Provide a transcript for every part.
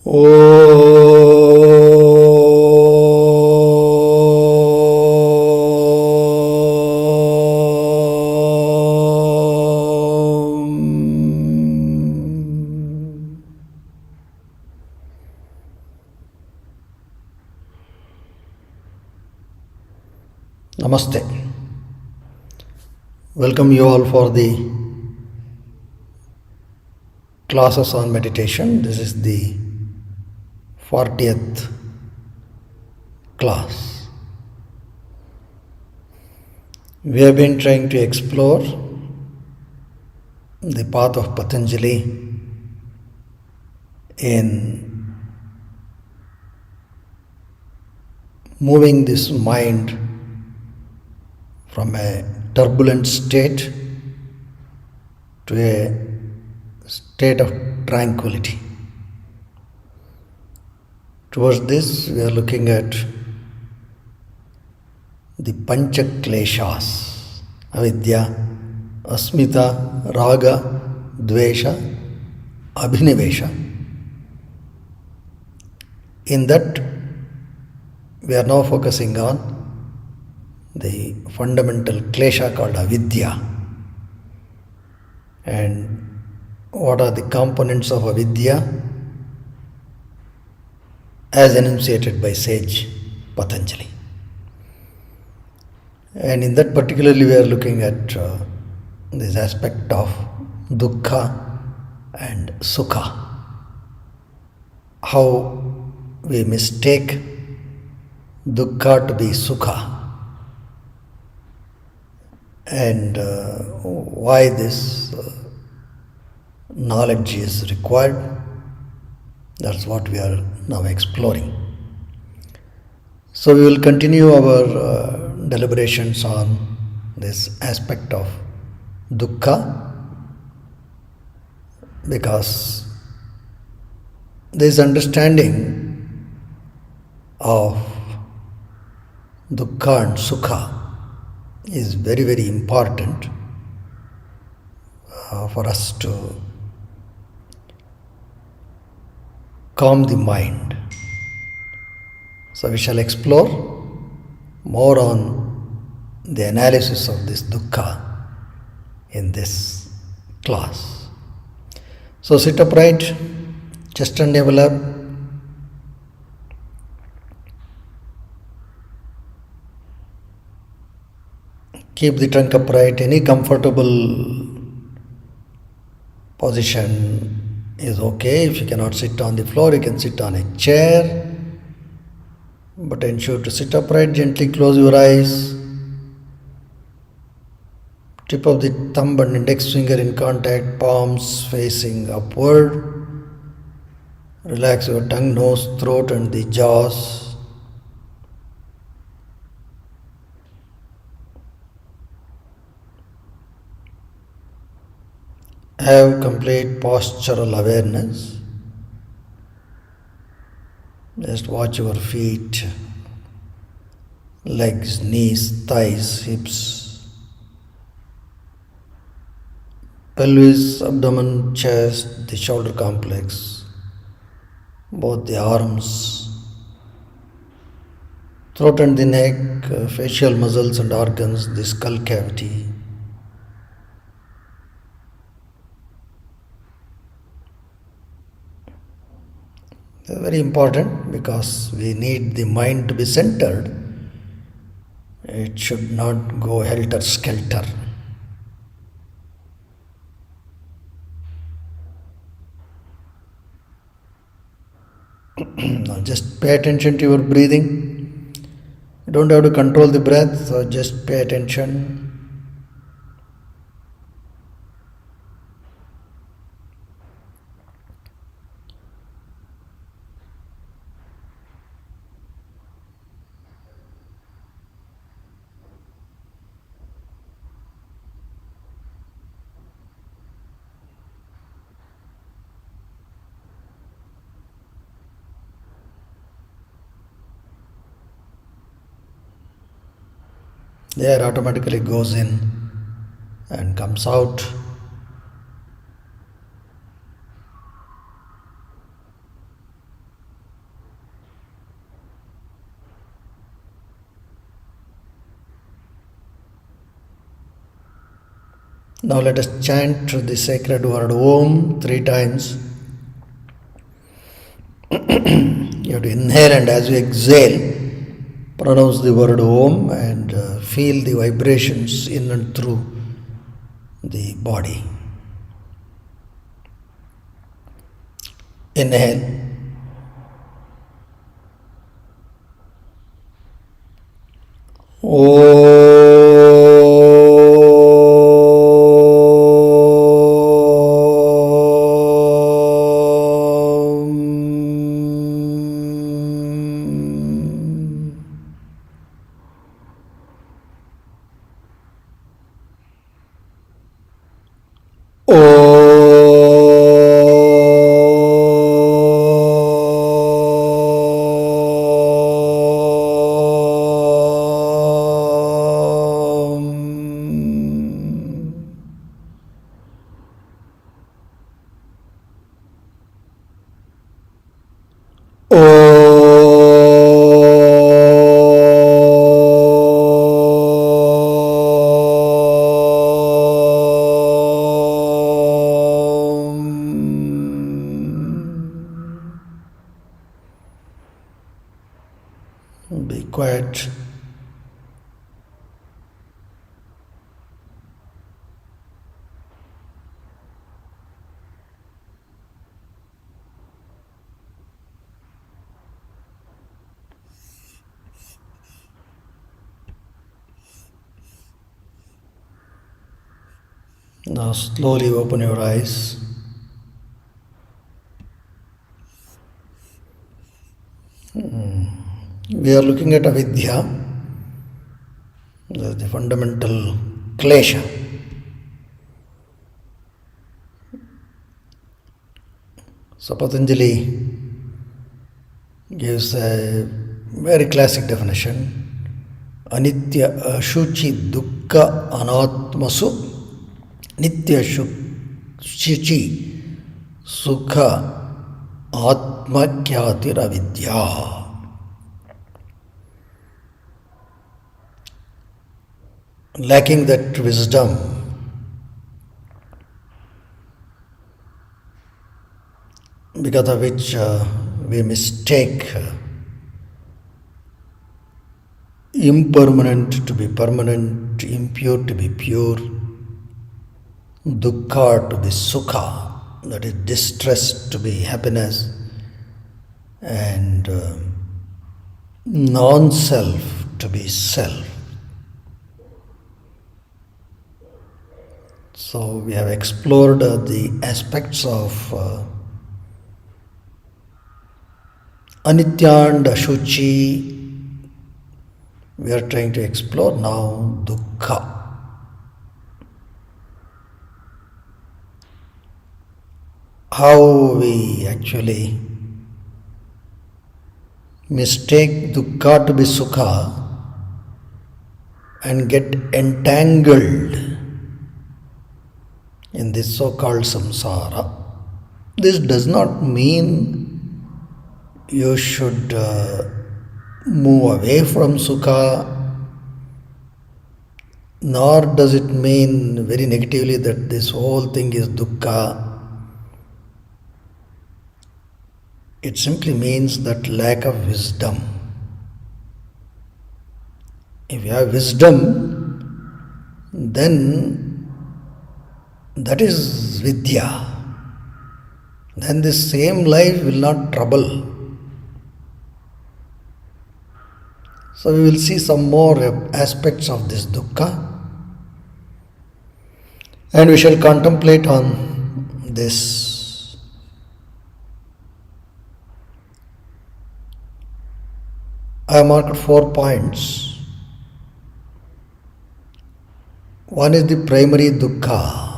Namaste. Welcome you all for the classes on meditation. This is the 40th class. We have been trying to explore the path of Patanjali in moving this mind from a turbulent state to a state of tranquility. Towards this, we are looking at the Pancha Kleshas: Avidya, Asmita, Raga, Dvesha, Abhinivesha. In that, we are now focusing on the fundamental klesha called Avidya. And what are the components of Avidya as enunciated by sage Patanjali? And in that particularly we are looking at this aspect of Duhkha and Sukha. How we mistake Duhkha to be Sukha. And why this knowledge is required. That's what we are now exploring. So we will continue our deliberations on this aspect of Duhkha, because this understanding of Duhkha and Sukha is very, very important for us to calm the mind. So we shall explore more on the analysis of this Duhkha in this class. So sit upright, chest and navel up. Keep the trunk upright. Any comfortable position is okay. If you cannot sit on the floor, you can sit on a chair. But ensure to sit upright. Gently close your eyes. Tip of the thumb and index finger in contact, palms facing upward. Relax your tongue, nose, throat and the jaws. Have complete postural awareness. Just watch your feet, legs, knees, thighs, hips, pelvis, abdomen, chest, the shoulder complex, both the arms, throat and the neck, facial muscles and organs, the skull cavity. Very important, because we need the mind to be centered. It should not go helter-skelter. Now just pay attention to your breathing. You don't have to control the breath, so just pay attention. The air automatically goes in and comes out. Now let us chant the sacred word Om 3 times. You have to inhale, and as you exhale, pronounce the word Om and feel the vibrations in and through the body. Inhale. Be quiet. Now slowly open your eyes. We are looking at Avidya, the fundamental klesha. So Patanjali gives a very classic definition. Anitya ashuchi dukkha anatmasu nitya shuchi sukha atma kyatir avidya. Lacking that wisdom, because of which we mistake impermanent to be permanent, impure to be pure, dukkha to be sukha, that is distress to be happiness, and non-self to be self. So we have explored the aspects of Anitya and Ashuchi. We are trying to explore now Duhkha. How we actually mistake Duhkha to be Sukha and get entangled in this so-called samsara. This does not mean you should move away from sukha, nor does it mean very negatively that this whole thing is dukkha. It simply means that lack of wisdom. If you have wisdom, then that is Vidya. Then this same life will not trouble. So we will see some more aspects of this dukkha, and we shall contemplate on this. I have marked 4 points. One is the primary dukkha.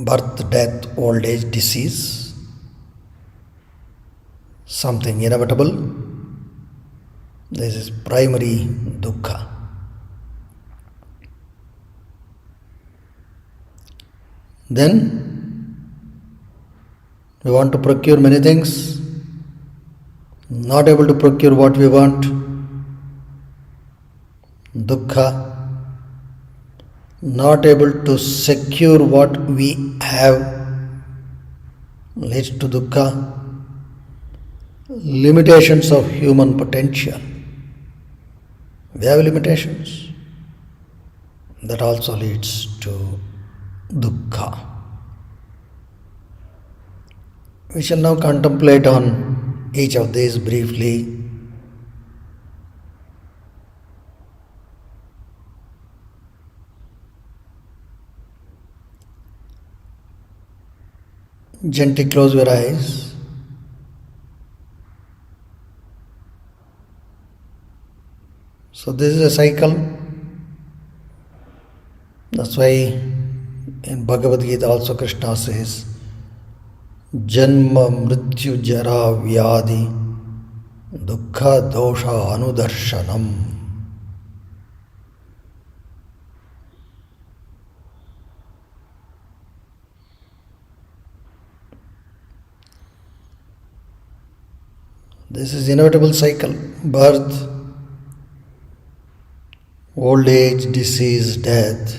Birth, death, old age, disease, something inevitable. This is primary dukkha. Then we want to procure many things, not able to procure what we want. Dukkha, not able to secure what we have, leads to dukkha. Limitations of human potential. We have limitations. That also leads to dukkha. We shall now contemplate on each of these briefly. Gently close your eyes. So this is a cycle. That's why in Bhagavad Gita also Krishna says, Janma Mrityu Jara Vyadi Dukkha Dosha Anudarshanam. This is inevitable cycle. Birth, old age, disease, death.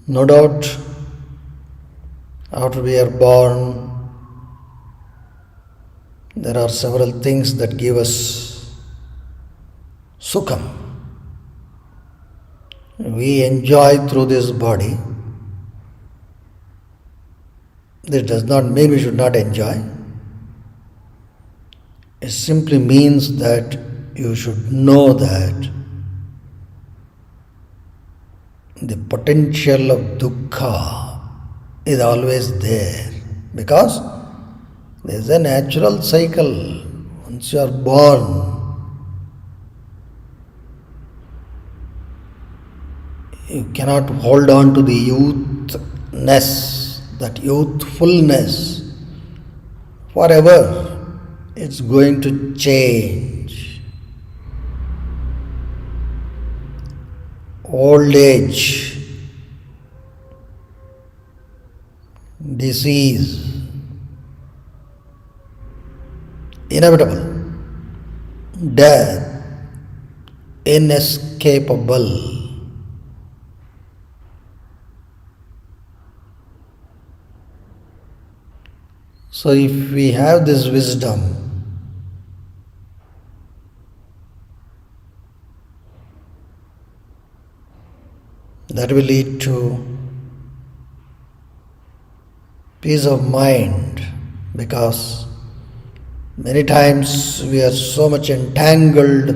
No doubt, after we are born, there are several things that give us sukham. We enjoy through this body. This does not mean we should not enjoy. It simply means that you should know that the potential of dukkha is always there, because there is a natural cycle. Once you are born, you cannot hold on to the youthness, that youthfulness forever. It's going to change. Old age, disease, inevitable. Death, inescapable. So if we have this wisdom, that will lead to peace of mind, because many times we are so much entangled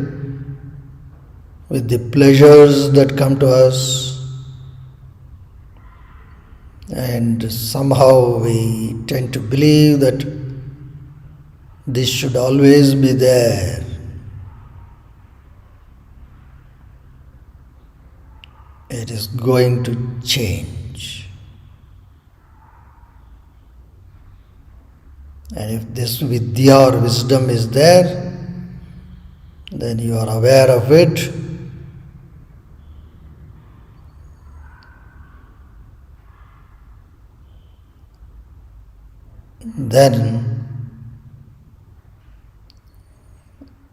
with the pleasures that come to us, and somehow we tend to believe that this should always be there. It is going to change. And if this vidya or wisdom is there, then you are aware of it. Then,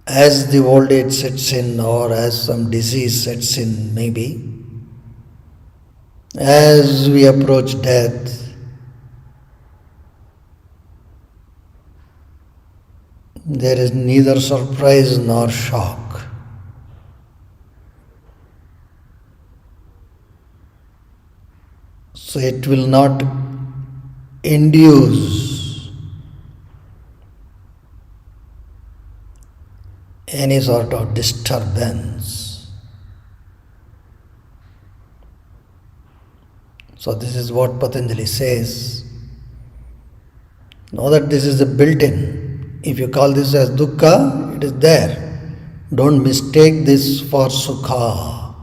as the old age sets in, or as some disease sets in, maybe, as we approach death, there is neither surprise nor shock. So it will not induce any sort of disturbance. So this is what Patanjali says. Know that this is a built-in. If you call this as dukkha, it is there. Don't mistake this for sukha.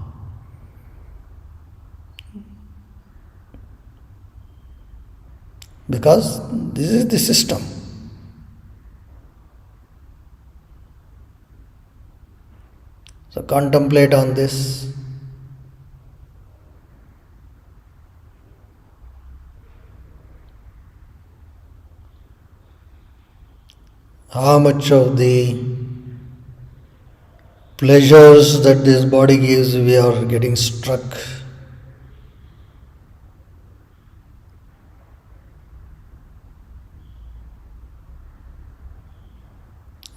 Because this is the system. So contemplate on this. how much of the pleasures that this body gives we are getting struck.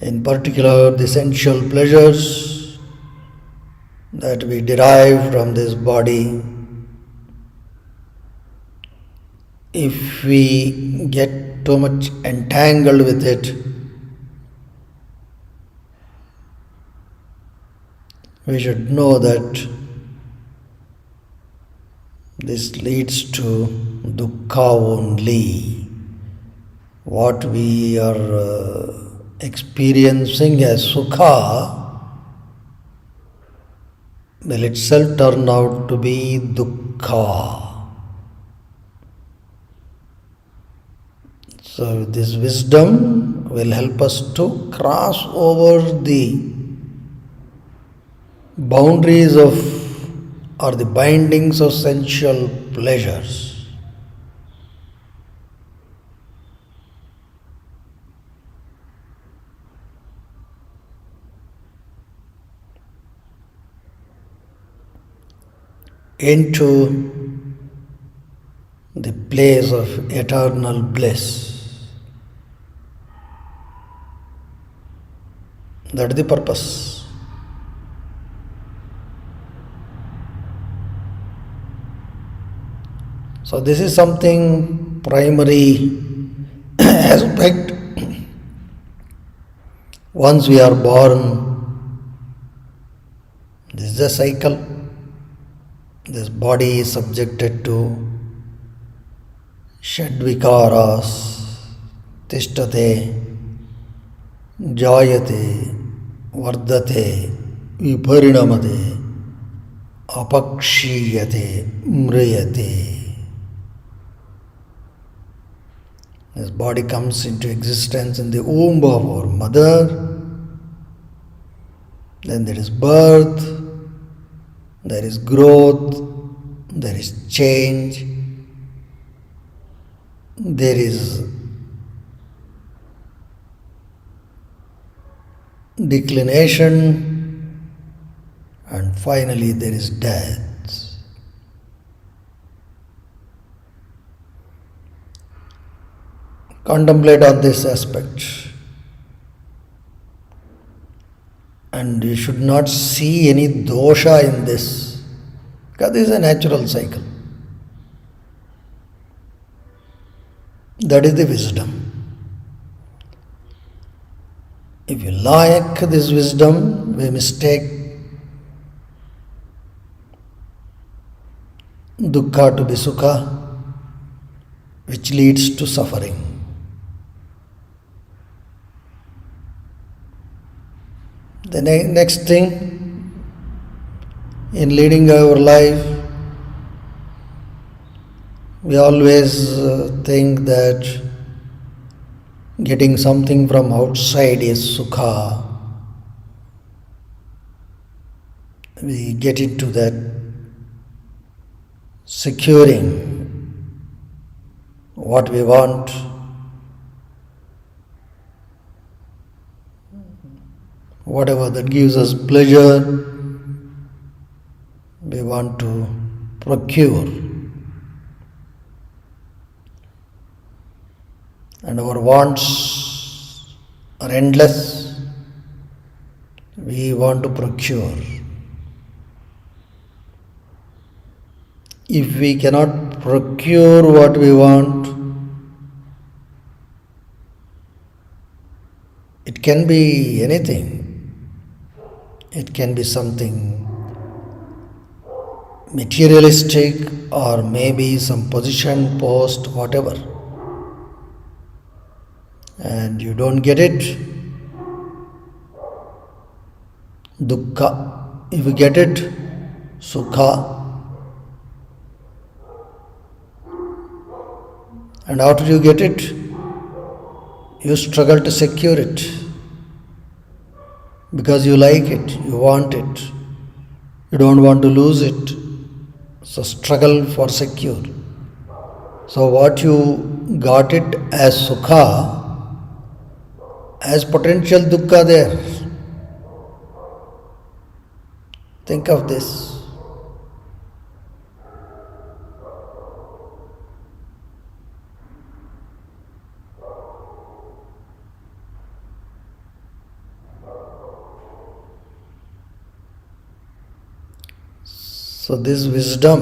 In particular, the sensual pleasures that we derive from this body, if we get too much entangled with it, we should know that this leads to dukkha only. What we are experiencing as sukha will itself turn out to be dukkha. So this wisdom will help us to cross over the boundaries of or the bindings of sensual pleasures. Into the place of eternal bliss. That is the purpose. So this is something primary aspect. Once we are born, this is a cycle. This body is subjected to Shadvikaras, Tishtate, Jayate, Vardate, Viparinamate, Apakshiyate, Mriyate. This body comes into existence in the womb of our mother. Then there is birth, there is growth, there is change, there is declination, and finally there is death. Contemplate on this aspect. And you should not see any dosha in this, because this is a natural cycle. That is the wisdom. If you lack this wisdom, we mistake dukkha to be sukha, which leads to suffering. The next thing in leading our life, we always think that getting something from outside is sukha. We get into that securing what we want, whatever that gives us pleasure, we want to procure. And our wants are endless. We want to procure. If we cannot procure what we want, it can be anything. It can be something materialistic or maybe some position, post, whatever. And you don't get it, dukkha. If you get it, sukha. And after you get it, you struggle to secure it. Because you like it, you want it, you don't want to lose it. So struggle for secure. So what you got it as sukha, as potential dukkha there. Think of this. So this wisdom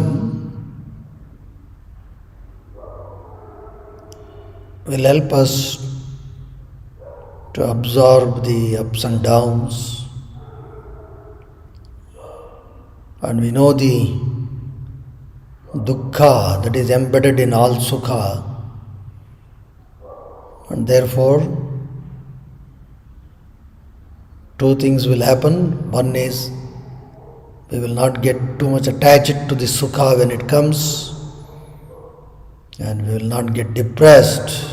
will help us to absorb the ups and downs, and we know the dukkha that is embedded in all sukha, and therefore two things will happen. One is we will not get too much attached to the sukha when it comes, and we will not get depressed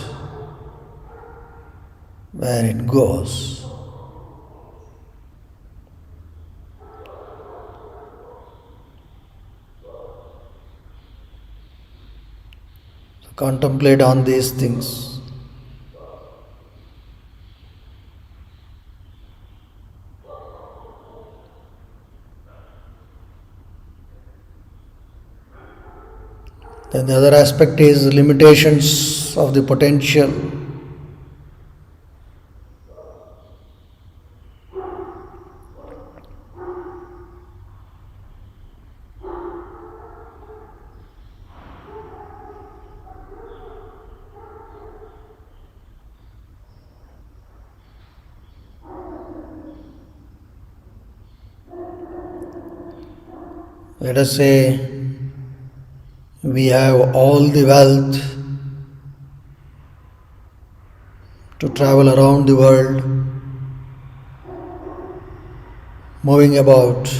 when it goes. So contemplate on these things. Then the other aspect is limitations of the potential. Let us say we have all the wealth to travel around the world, moving about,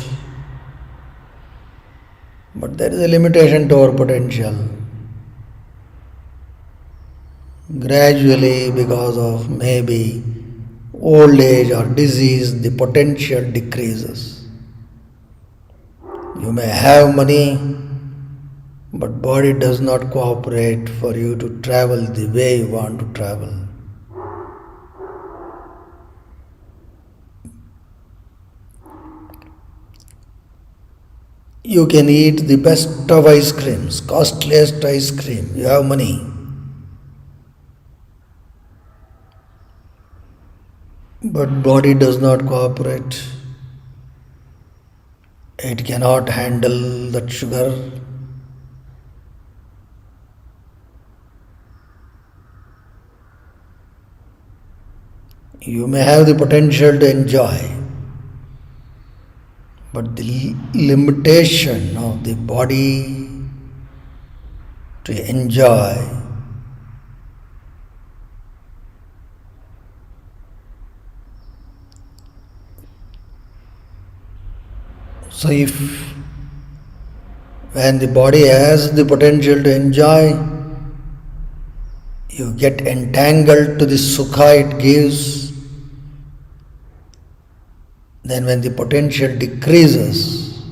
but there is a limitation to our potential. Gradually, because of maybe old age or disease, the potential decreases. You may have money, but body does not cooperate for you to travel the way you want to travel. You can eat the best of ice creams, costliest ice cream. You have money. But body does not cooperate. It cannot handle that sugar. You may have the potential to enjoy, but the limitation of the body to enjoy so if when the body has the potential to enjoy, you get entangled to the sukha it gives, then when the potential decreases,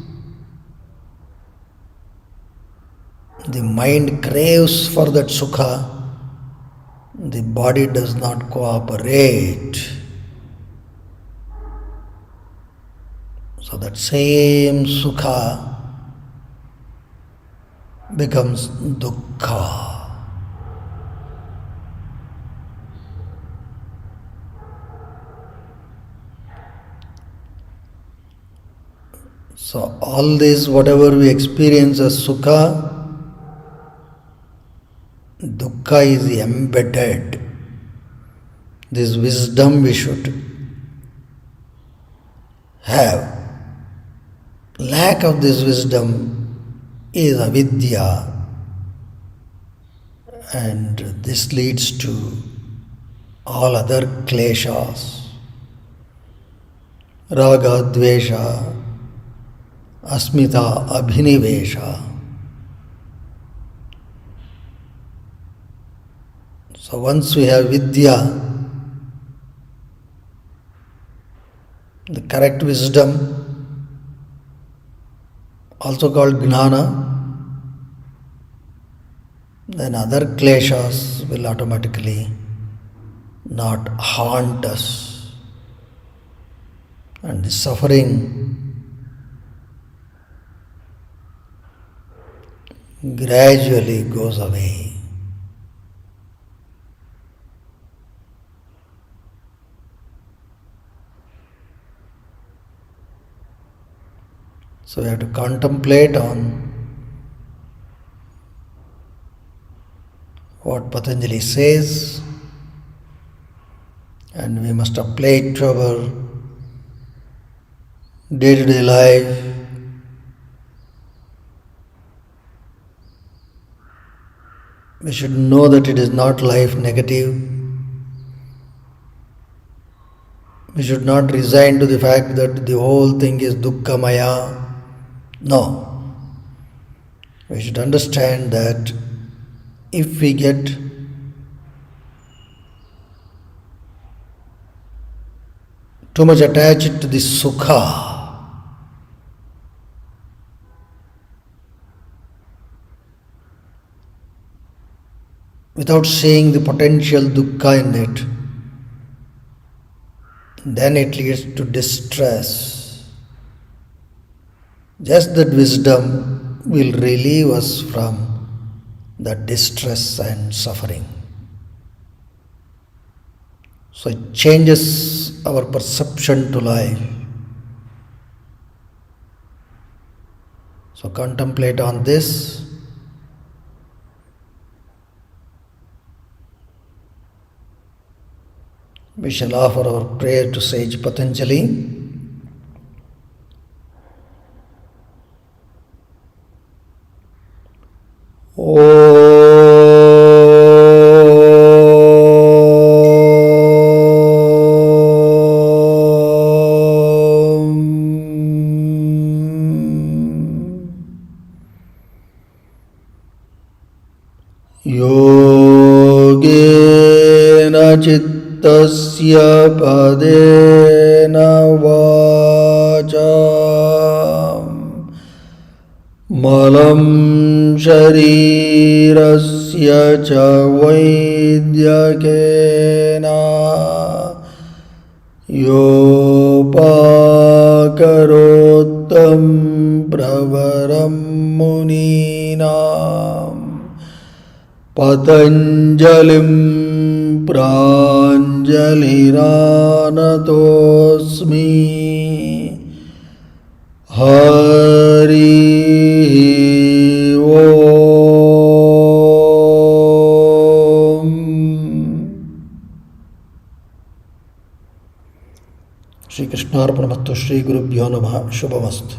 the mind craves for that sukha, the body does not cooperate. So that same sukha becomes dukkha. So all this, whatever we experience as sukha, dukkha is embedded. This wisdom we should have. Lack of this wisdom is avidya, and this leads to all other kleshas, raga, dvesha, asmita, abhinivesha. So once we have vidya, the correct wisdom, also called gnana, then other kleshas will automatically not haunt us, and the suffering gradually goes away. So we have to contemplate on what Patanjali says, and we must apply it to our day-to-day life. We should know that it is not life negative. We should not resign to the fact that the whole thing is Duhkha Maya. No. We should understand that if we get too much attached to the Sukha, without seeing the potential Dukkha in it, then it leads to distress. Just that wisdom will relieve us from that distress and suffering. So it changes our perception to life. So contemplate on this. We shall offer our prayer to Sage Patanjali. Yogena Chittasya Padena Vacham Malam Sharirasya Cha Vaidyakena Yopakarotam Pravaram Muninam Patanjalim Pranjaliranatosmi Hari Om. Shri Krishnarpanamastu. Shri Gurubhyo Namaha. Shubhamastu.